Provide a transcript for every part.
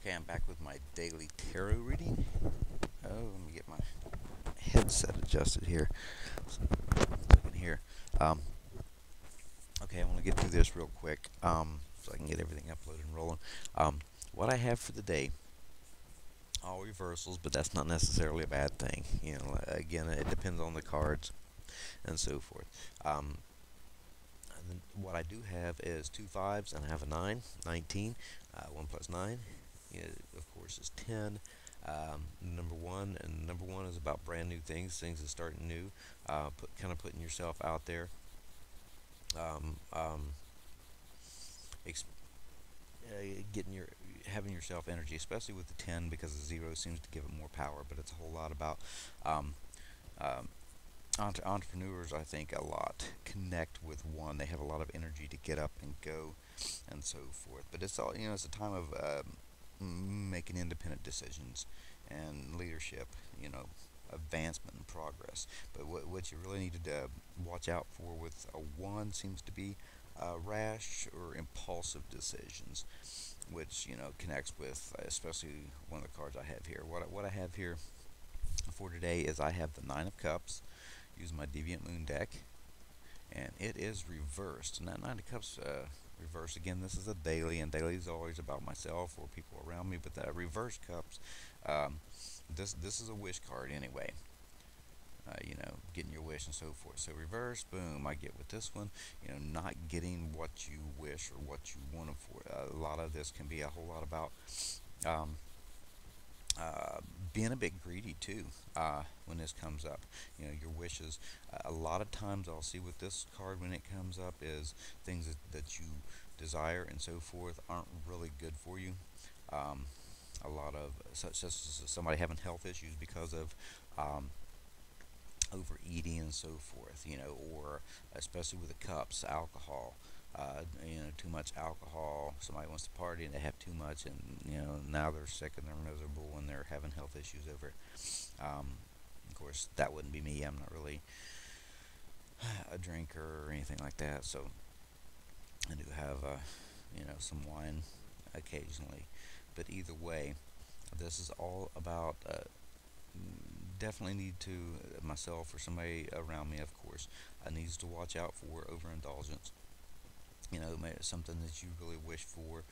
Okay, I'm back with my daily tarot reading. Oh, let me get my headset adjusted here. So I can hear. Um, okay, I want to get through this real quick so I can get everything uploaded and rolling. What I have for the day, all reversals, but that's not necessarily a bad thing. Again, it depends on the cards and so forth. Um, what I do have is two fives and I have a 9, 19. 1 plus 9, of course, is 10. Number one, and number one is about brand new things that starting new, kind of putting yourself out there, um, um, ex- getting your having yourself energy, especially with the 10 because the 0 seems to give it more power, but it's a whole lot about um, um, entrepreneurs. I think a lot connect with 1. They have a lot of energy to get up and go and so forth. But it's all it's a time of making independent decisions and leadership. Advancement and progress. But what you really need to watch out for with a 1 seems to be rash or impulsive decisions, which connects with especially one of the cards I have here. What I have here for today is I have the 9 of Cups. Use my Deviant Moon deck, and it is reversed. And that 9 of Cups reversed, again, this is a daily, and daily is always about myself or people around me, but that reverse cups, um, this is a wish card anyway. Getting your wish and so forth. So reverse, boom, I get with this one, not getting what you wish or what you wanted for. A lot of this can be a whole lot about um, uh, being a bit greedy too when this comes up. Your wishes. A lot of times I'll see with this card when it comes up is things that you desire and so forth aren't really good for you. Um, a lot of such as somebody having health issues because of overeating and so forth, or especially with the cups, alcohol. Too much alcohol. Somebody wants to party and they have too much, and now they're sick and they're miserable and they're having health issues over it. Of course, that wouldn't be me. I'm not really a drinker or anything like that, so I do have some wine occasionally. But either way, this is all about definitely need to myself or somebody around me, of course, needs to watch out for overindulgence. Something that you really wish for,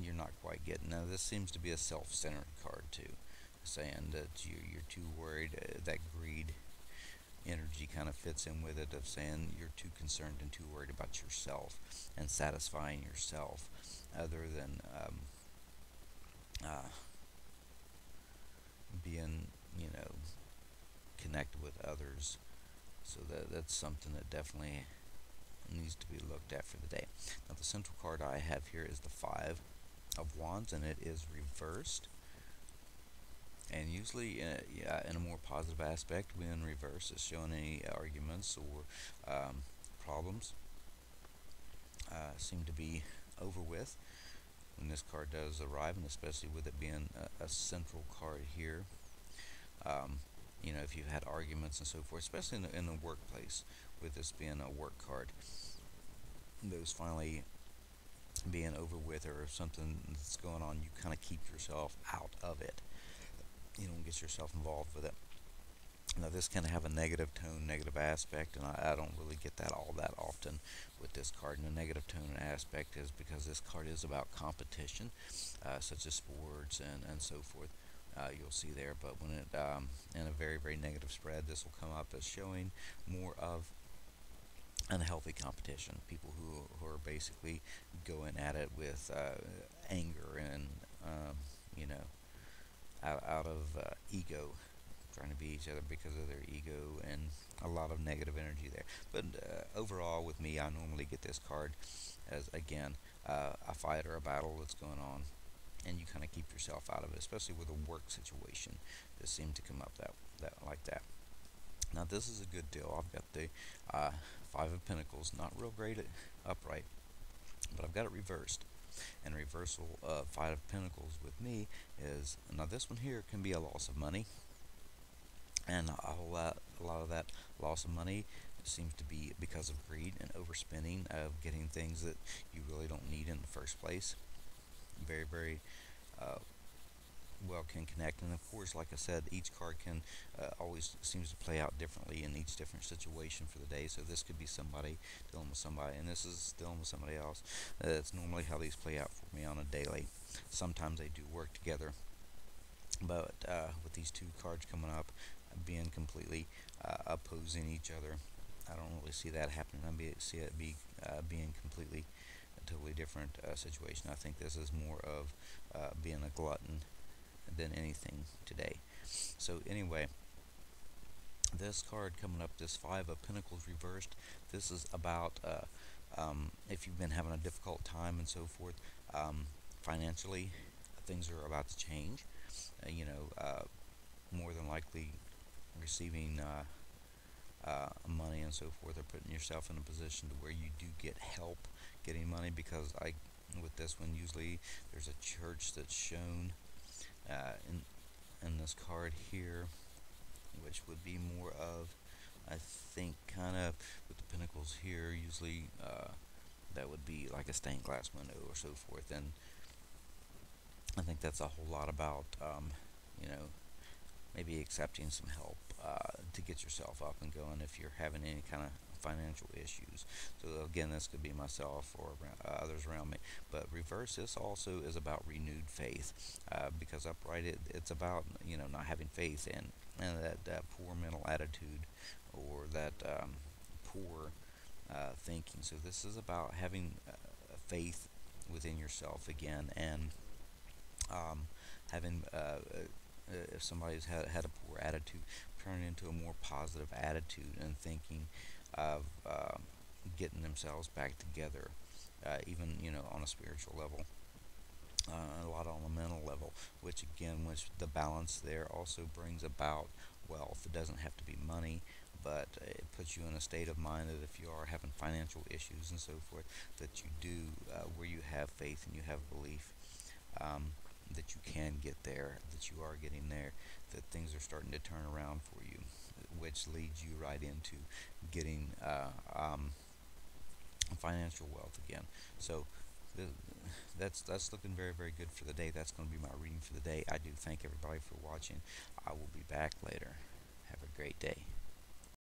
you're not quite getting. Now, this seems to be a self-centered card too, saying that you're too worried. That greed energy kind of fits in with it, of saying you're too concerned and too worried about yourself and satisfying yourself, other than uh, being, connected with others. So that's something that definitely needs to be looked at for the day. Now, the central card I have here is the 5 of Wands, and it is reversed. And usually, in a more positive aspect, when reverse is showing any arguments or problems seem to be over with when this card does arrive, and especially with it being a central card here. Um, if you've had arguments and so forth, especially in the workplace, with this being a work card, those finally being over with, or if something that's going on, you kind of keep yourself out of it. You don't get yourself involved with it. Now, this can have a negative tone, negative aspect, and I don't really get that all that often with this card. And the negative tone and aspect is because this card is about competition, such as sports and so forth. You'll see there, but when it in a very, very negative spread, this will come up as showing more of unhealthy competition. People who are basically going at it with anger and you know out of ego, trying to be each other because of their ego, and a lot of negative energy there. But overall, with me, I normally get this card as, again, a fight or a battle that's going on, and you kind of keep yourself out of it, especially with a work situation. This seemed to come up that like that. Now, this is a good deal. I've got the 5 of Pentacles, not real great at upright, but I've got it reversed. And reversal of 5 of Pentacles with me is, now this one here can be a loss of money, and a lot of that loss of money seems to be because of greed and overspending, of getting things that you really don't need in the first place. Very, very uh, well can connect. And of course, like I said, each card can always seems to play out differently in each different situation for the day. So this could be somebody dealing with somebody, and this is dealing with somebody else. That's normally how these play out for me on a daily. Sometimes they do work together, but with these two cards coming up being completely opposing each other, I don't really see that happening. See it being completely a totally different situation. I think this is more of being a glutton than anything today. So anyway, this card coming up, this Five of Pentacles reversed, this is about if you've been having a difficult time and so forth, financially, things are about to change. More than likely receiving money and so forth, or putting yourself in a position to where you do get help getting money, because with this one, usually there's a church that's shown in this card here, which would be more of, I think, kind of with the pentacles here, usually that would be like a stained glass window or so forth. And I think that's a whole lot about, you know, maybe accepting some help to get yourself up and going if you're having any kind of financial issues. So again, this could be myself or others around me. But reverse, this also is about renewed faith, because upright, it's about not having faith and that poor mental attitude, or that poor thinking. So this is about having faith within yourself again, and having if somebody's had a poor attitude, turn it into a more positive attitude and thinking of getting themselves back together, even on a spiritual level, a lot on a mental level, which again, which the balance there also brings about wealth. It doesn't have to be money, but it puts you in a state of mind that if you are having financial issues and so forth, that you do, where you have faith and you have belief, that you can get there, that you are getting there, that things are starting to turn around for you, which leads you right into getting financial wealth again. So the, that's looking very, very good for the day. That's going to be my reading for the day. I do thank everybody for watching. I will be back later. Have a great day.